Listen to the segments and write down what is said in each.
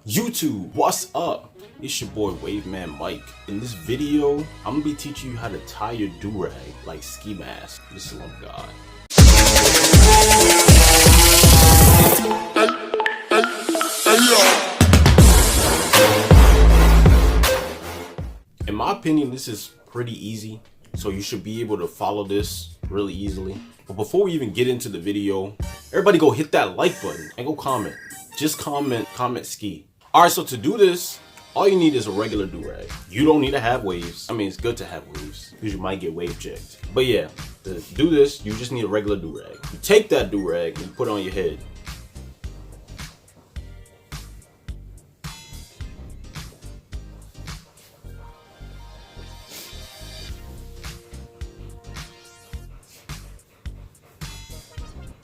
YouTube, what's up? It's your boy Waveman Mike. In this video, I'm gonna be teaching you how to tie your durag like ski mask, the Slump God. In my opinion, this is pretty easy, so you should be able to follow this really easily. But before we even get into the video, everybody go hit that like button and go comment. Just comment ski. Alright, so to do this, all you need is a regular durag. You don't need to have waves. I mean, it's good to have waves because you might get wave checked. But yeah, to do this, you just need a regular durag. You take that durag and you put it on your head.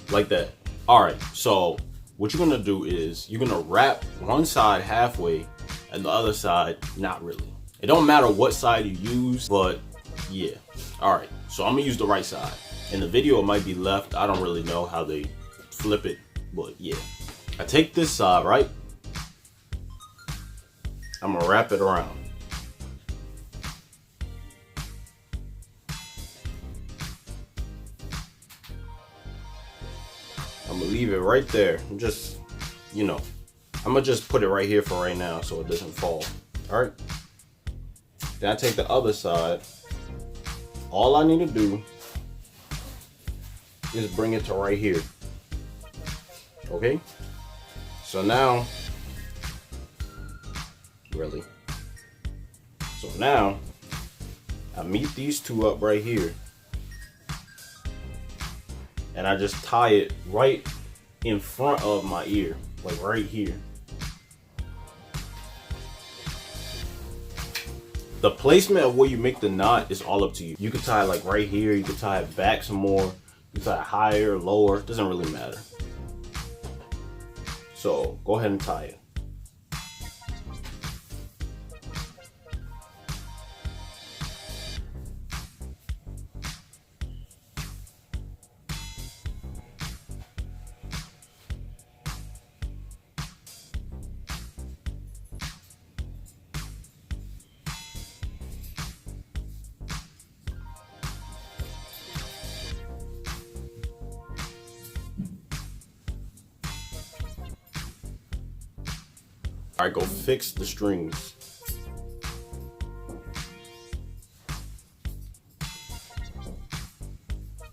Like that. Alright, so what you're gonna do is you're gonna wrap one side halfway and the other side not really. It don't matter what side you use, but yeah. Alright, so I'm gonna use the right side. In the video it might be left. I don't really know how they flip it, but yeah. I take this side, right? I'm gonna wrap it around. I'm gonna leave it right there. I'm just, I'm gonna just put it right here for right now so it doesn't fall. All right. Then I take the other side. All I need to do is bring it to right here. Okay. So now, now I meet these two up right here. And I just tie it right in front of my ear, like right here. The placement of where you make the knot is all up to you. You can tie it like right here, you can tie it back some more, you can tie it higher, lower, doesn't really matter. So go ahead and tie it. All right, go fix the strings.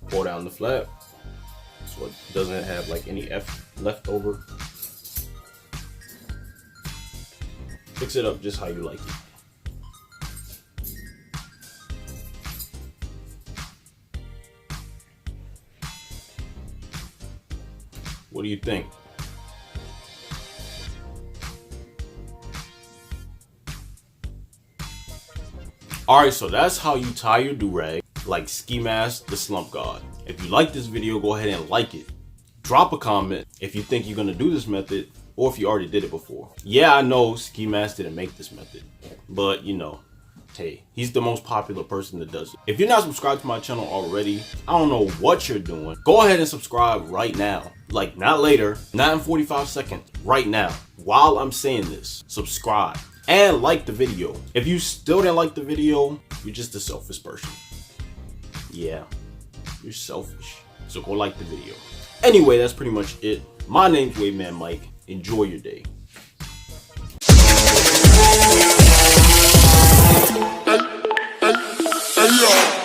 Pull down the flap so it doesn't have like any F left over. Fix it up just how you like it. What do you think? Alright, so that's how you tie your durag like ski mask, the Slump God. If you like this video, go ahead and like it. Drop a comment if you think you're gonna do this method or if you already did it before. Yeah, I know ski mask didn't make this method, but hey, he's the most popular person that does it. If you're not subscribed to my channel already, I don't know what you're doing. Go ahead and subscribe right now. Like, not later, not in 45 seconds, right now. While I'm saying this, subscribe. And like the video. If you still didn't like the video, you're just a selfish person. Yeah, you're selfish. So go like the video. Anyway, that's pretty much it. My name's Waveman Mike. Enjoy your day. Hey, yo.